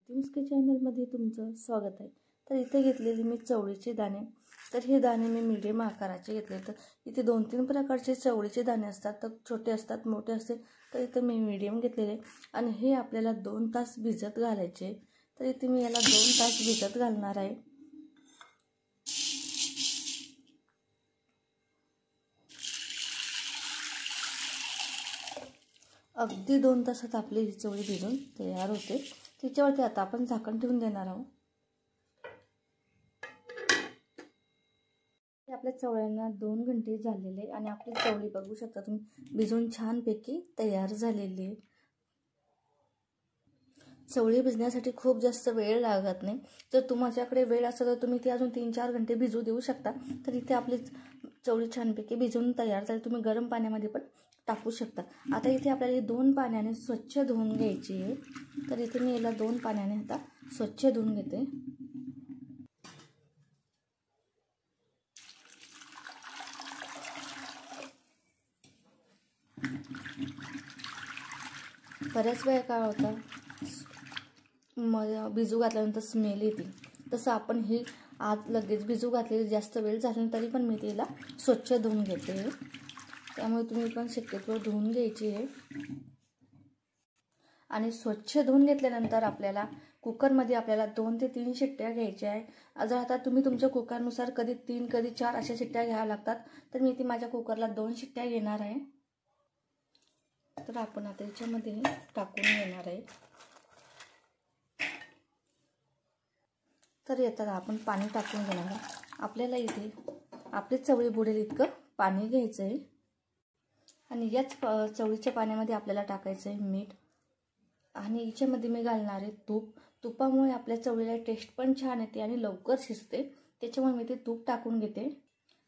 तुमच्या चॅनलमध्ये तुमचं स्वागत आहे। तर इथे घेतलेले मी चवळीचे दाणे। तर हे दाणे मी मीडियम आकाराचे घेतले। तर इथे 2-3 प्रकारचे चवळीचे दाणे असतात, तर छोटे असतात, मोठे असते। तर इथे मी मीडियम घेतलेले आणि हे आपल्याला 2 तास भिजत घालायचे। तर इथे मी याला 2 तास भिजत घालणार आहे। अगदी 2 तासात आपली ही चवळी भिजून तयार होते। तिच्यावरती आता आपण झाकण ठेवून देणार आहोत। आपल्या चवळ्यांना 2 घंटे झालेले आणि आपली चवळी बघू शकता तुम्ही भिजून छानपैकी तयार झालेली आहे। चवळी भिजण्यासाठी खूप जास्त वेळ लागत नाही। जर तुमच्याकडे वेळ असेल तर तुम्ही ती अजून 3-4 घंटे भिजू देऊ शकता। तर इथे आपली चवळी छानपैकी भिजून तयार झाली। तुम्ही गरम पाण्यामध्ये पण टाकू शकता। आता इथे आपल्याला 2 पाण्याने स्वच्छ धुवून घ्यायची आहे। तर इथे मी याला 2 पाण्याने आता स्वच्छ धुवून घेते। बऱ्याच वेळा काय होतं भिजू घातल्यानंतर स्मेल येते, तसं आपण ही आज लगेच भिजू घातलेली जास्त वेळ झाला तरी पण मी तिला स्वच्छ धुवून घेते। त्यामुळे तुम्ही पण शक्यतो धुवून घ्यायची आहे। आणि स्वच्छ धुवून घेतल्यानंतर आपल्याला कुकरमध्ये आपल्याला 2 ते 3 शिट्ट्या घ्यायच्या आहे। जर आता तुम्ही तुमच्या कुकरनुसार कधी 3 कधी 4 अशा शिट्ट्या घ्याव्या लागतात, तर मी ती माझ्या कुकरला 2 शिट्ट्या घेणार आहे। तर आपण आता याच्यामध्ये टाकून घेणार आहे। तर यात आपण पाणी टाकून घेणार आहे। आपल्याला इथे आपली चवळी बुडेल इतकं पाणी घ्यायचं आहे आणि याच चवळीच्या पाण्यामध्ये आपल्याला टाकायचं आहे मीठ आणि याच्यामध्ये मी घालणार आहे तूप। तुपामुळे आपल्या चवळीला टेस्ट पण छान येते आणि लवकर शिजते, त्याच्यामुळे मी ते तूप टाकून घेते।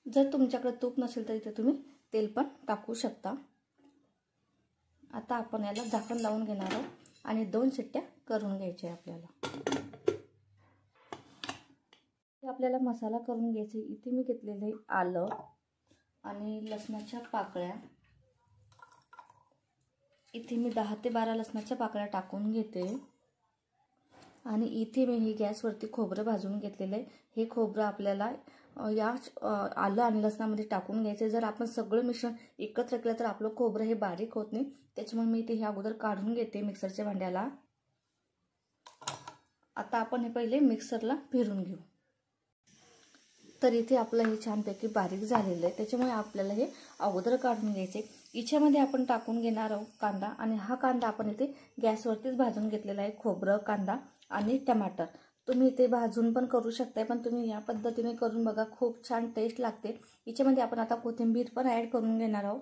जर तुमच्याकडे तूप नसेल तर इथे तुम्ही तेल पण टाकू शकता। आता आपण याला झाकण लावून घेणार आहोत आणि 2 शिट्ट्या करून घ्यायच्या आपल्याला। आपल्याला मसाला करून घ्यायचा। इथे मी घेतलेले आलं आणि लसणाच्या पाकळ्या। इथे मी 10 ते 12 लसणाच्या पाकळ्या टाकून घेते आणि इथे मी ही गॅसवरती खोबरं भाजून घेतलेलं आहे। हे खोबरं आपल्याला या आलं आणि लसणामध्ये टाकून घ्यायचे। जर आपण सगळं मिश्रण एकत्र केलं तर आपलं खोबरं हे बारीक होत नाही, त्याच्यामुळे मी ते हे अगोदर काढून घेते मिक्सरच्या भांड्याला। आता आपण हे पहिले मिक्सरला फिरून घेऊ। तर इथे आपलं हे छानपैकी बारीक झालेलं आहे, त्याच्यामुळे आपल्याला हे अगोदर काढून घ्यायचे। याच्यामध्ये आपण टाकून घेणार आहोत कांदा आणि हा कांदा आपण इथे गॅसवरतीच भाजून घेतलेला आहे। खोबरं, कांदा आणि टमाटर तुम्ही इथे भाजून पण करू शकता, पण तुम्ही या पद्धतीने करून बघा, खूप छान टेस्ट लागते। याच्यामध्ये आपण आता कोथिंबीर पण ॲड करून घेणार आहोत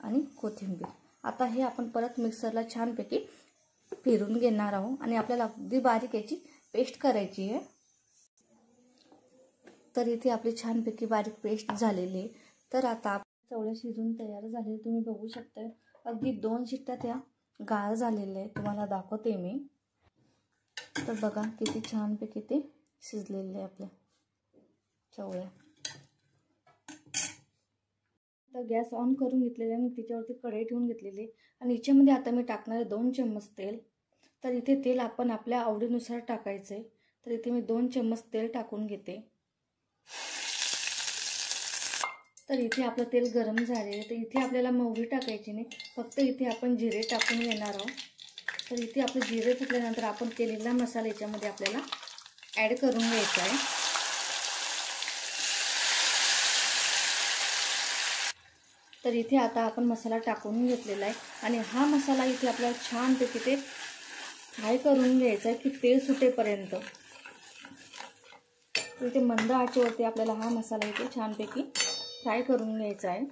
आणि कोथिंबीर आता हे आपण परत मिक्सरला छानपैकी फिरून घेणार आहोत आणि आपल्याला अगदी बारीक याची पेस्ट करायची आहे। तर इथे आपली छानपैकी बारीक पेस्ट झालेली आहे। तर आता चवळ्या शिजून तयार झाले, तुम्ही बघू शकता अगदी 2 शिट्ट्या त्या गाळ झालेल्या आहेत। तुम्हाला दाखवते मी। तर बघा किती छानपैकी ते शिजलेले आहे आपल्या चवळ्या। तर गॅस ऑन करून घेतलेले आणि त्याच्यावरती कढई ठेवून घेतलेली आणि याच्यामध्ये आता मी टाकणार आहे 2 चम्मच तेल। तर इथे तेल आपण आपल्या आवडीनुसार टाकायचे। तर इथे मी 2 चम्मच तेल टाकून घेते। तर इथे आपलं तेल गरम झाले, तर इथे आपल्याला मोहरी टाकायची नाही, फक्त इथे आपण जिरे टाकून घेणार आहोत। तर इथे आपले जिरे टाकल्यानंतर आपण केलेला मसाला याच्यामध्ये आपल्याला ॲड करून घ्यायचा आहे। तर इथे आता आपण मसाला टाकून घेतलेला आहे आणि हा मसाला इथे आपल्याला छानपैकी ते फ्राय करून घ्यायचा आहे की तेल सुटेपर्यंत। तर इथे मंद आचेवरती आपल्याला हा मसाला इथे छानपैकी फ्राय करून घ्यायचा आहे।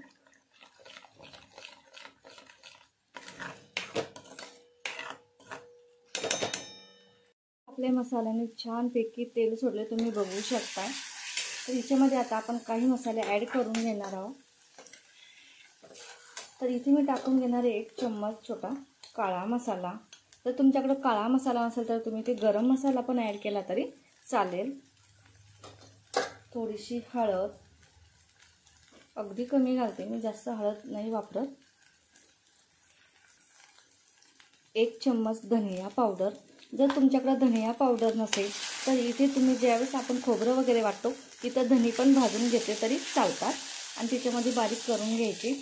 आपल्या मसाल्याने छानपैकी तेल सोडले, तुम्ही बघू शकता। तर याच्यामध्ये आता आपण काही मसाले ॲड करून घेणार आहोत। तर इथे मी टाकून घेणार आहे 1 चम्मच छोटा काळा मसाला। जर तुमच्याकडे काळा मसाला नसेल तर तुम्ही ते गरम मसाला पण ॲड केला तरी चालेल। थोडीशी हळद, अगदी कमी घालते मी, जास्त हळद नाही वापरत। 1 चम्मच धनिया पावडर, जर तुमच्याकडे धनिया पावडर नसेल तर इथे तुम्ही ज्यावेळेस आपण खोबरं वगैरे वाटतो तिथं धनी पण भाजून घेतले तरी चालतात आणि त्याच्यामध्ये बारीक करून घ्यायची।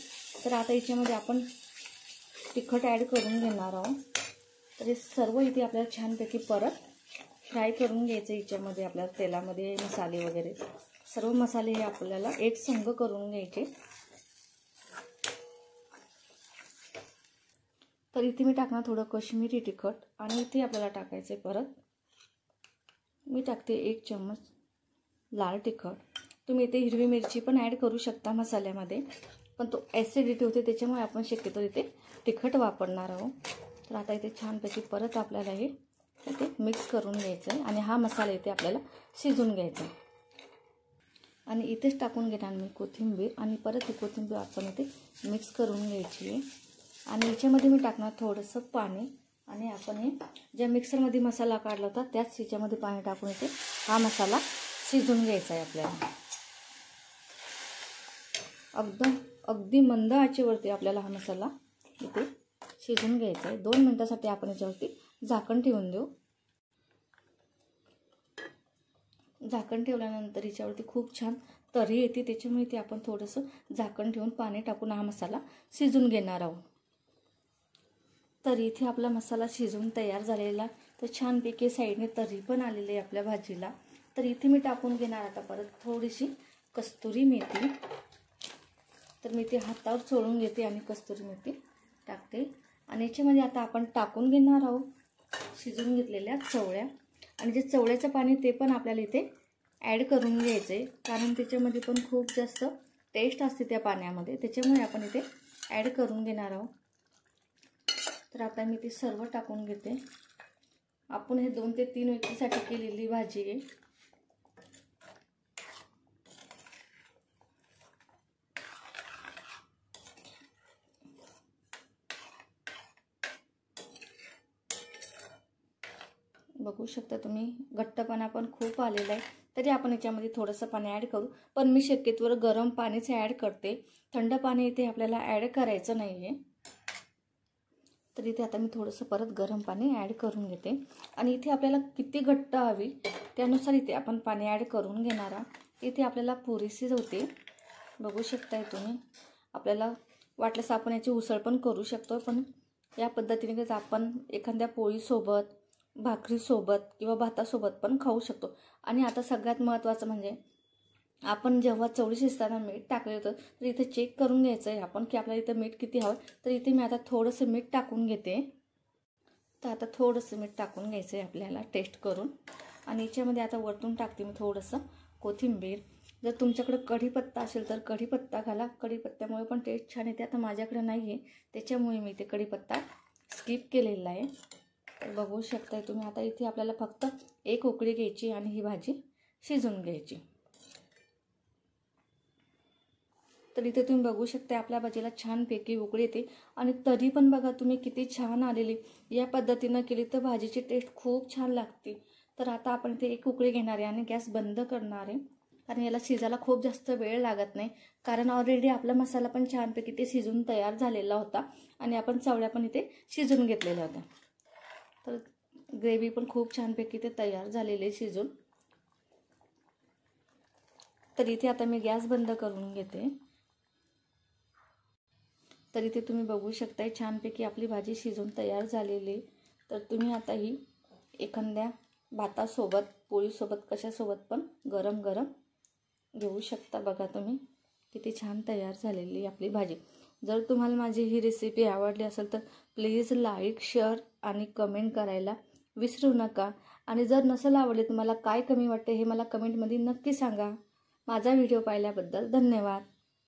तर आता याच्यामध्ये आपण तिखट ॲड करून घेणार आहोत। तर हे सर्व इथे आपल्याला छानपैकी परत फ्राय करून घ्यायचं। याच्यामध्ये आपल्या तेलामध्ये मसाले वगैरे सर्व मसाले हे आपल्याला एक संग करून घ्यायचे। तर इथे मी टाकणार थोडं काश्मीरी तिखट आणि इथे आपल्याला टाकायचं आहे परत मी टाकते 1 चम्मच लाल तिखट। तुम्ही इथे हिरवी मिरची पण ॲड करू शकता मसाल्यामध्ये, पण तो ॲसिडिटी होते त्याच्यामुळे आपण शक्यतो इथे तिखट वापरणार आहोत। तर आता इथे छानपैकी परत आपल्याला हे इथे मिक्स करून घ्यायचं आहे आणि हा मसाला इथे आपल्याला शिजून घ्यायचा आहे। आणि इथेच टाकून घेणार मी कोथिंबीर आणि परत ही कोथिंबीर आपण इथे मिक्स करून घ्यायची आहे। आणि याच्यामध्ये मी टाकणार थोडंसं पाणी आणि आपण हे ज्या मिक्सरमध्ये मसाला काढला होता त्याच याच्यामध्ये पाणी टाकून इथे हा मसाला शिजून घ्यायचा आहे आपल्याला। अगदी मंद आचेवरती आपल्याला हा मसाला इथे शिजून घ्यायचा आहे। 2 मिनिटांसाठी आपण याच्यावरती झाकण ठेवून देऊ। झाकण ठेवल्यानंतर याच्यावरती खूप छान तरी येते, त्याच्यामुळे इथे आपण थोडंसं झाकण ठेवून पाणी टाकून हा मसाला शिजून घेणार आहोत। तर इथे आपला मसाला शिजून तयार झालेला, तर छानपैकी साईडने तरी पण आलेली आहे आपल्या भाजीला। तर इथे मी टाकून घेणार आता परत थोडीशी कस्तुरी मेथी। तर मी ते हातावर चोळून घेते आणि कस्तुरी मेथी टाकते आणि याच्यामध्ये आता आपण टाकून घेणार आहोत शिजून घेतलेल्या चवळ्या। आणि जे चवळ्याचं पाणी ते पण आपल्याला इथे ॲड करून घ्यायचं आहे, कारण त्याच्यामध्ये पण खूप जास्त टेस्ट असते त्या पाण्यामध्ये, त्याच्यामुळे आपण इथे ॲड करून घेणार आहोत। तर आता मी ते सर्व टाकून घेते। आपण हे 2 ते 3 व्यक्तीसाठी केलेली भाजी आहे। बघू शकता तुम्ही घट्टपणा पण खूप आलेला आहे, तरी आपण याच्यामध्ये थोडंसं पाणी ॲड करू, पण मी शक्यतोवर गरम पाणीच ॲड करते, थंड पाणी इथे आपल्याला ॲड करायचं नाही आहे। तर इथे आता मी थोडंसं परत गरम पाणी ॲड करून घेते आणि इथे आपल्याला किती घट्ट हवी त्यानुसार इथे आपण पाणी ॲड करून घेणार आहोत। इथे आपल्याला पुरेशी होते, बघू शकताय तुम्ही। आपल्याला वाटल्यास आपण याची उसळ पण करू शकतो, पण या पद्धतीने आपण एखाद्या पोळीसोबत, भाकरीसोबत किंवा भातासोबत पण खाऊ शकतो। आणि आता सगळ्यात महत्त्वाचं म्हणजे आपण जेव्हा चवळी शिजताना मीठ टाकले होतं, तर इथे चेक करून घ्यायचं आहे आपण की आपल्याला इथं मीठ किती हवं। तर इथे मी आता थोडंसं मीठ टाकून घेते। तर आता थोडंसं मीठ टाकून घ्यायचं आहे आपल्याला टेस्ट करून। आणि याच्यामध्ये आता वरतून टाकते मी थोडंसं कोथिंबीर। जर तुमच्याकडे कढीपत्ता असेल तर कढीपत्ता घाला, कढीपत्त्यामुळे पण टेस्ट छान येते। आता माझ्याकडे नाही आहे त्याच्यामुळे मी इथे कढीपत्ता स्किप केलेला आहे। तर बघू शकताय तुम्ही। आता इथे आपल्याला फक्त 1 उकळी घ्यायची आणि ही भाजी शिजवून घ्यायची। तर इथे तुम्ही बघू शकता आपल्या भाजीला छानपैकी उकळी येते आणि तरी पण बघा तुम्ही किती छान आलेली। या पद्धतीनं केली तर भाजीची टेस्ट खूप छान लागते। तर आता आपण इथे 1 उकळी घेणार आहे आणि गॅस बंद करणार आहे, कारण याला शिजायला खूप जास्त वेळ लागत नाही, कारण ऑलरेडी आपला मसाला पण छानपैकी ते शिजून तयार झालेला होता आणि आपण चवळ्या पण इथे शिजून घेतलेल्या होत्या। तर ग्रेव्ही पण खूप छानपैकी ते तयार झालेले शिजून। तर इथे आता मी गॅस बंद करून घेते। तर इथे तुम्ही बघू शकताय छानपैकी आपली भाजी शिजून तयार झालेली। तर तुम्ही आता ही एखाद्या भातासोबत, पोळीसोबत, कशासोबत पण गरम गरम घेऊ शकता। बघा तुम्ही किती छान तयार झालेली आपली भाजी। जर तुम्हाला माझी ही रेसिपी आवडली असेल तर प्लीज लाईक, शेअर आणि कमेंट करायला विसरू नका। आणि जर नसेल आवडले तुम्हाला काय कमी वाटते हे मला कमेंटमध्ये नक्की सांगा। माझा व्हिडिओ पाहिल्याबद्दल धन्यवाद।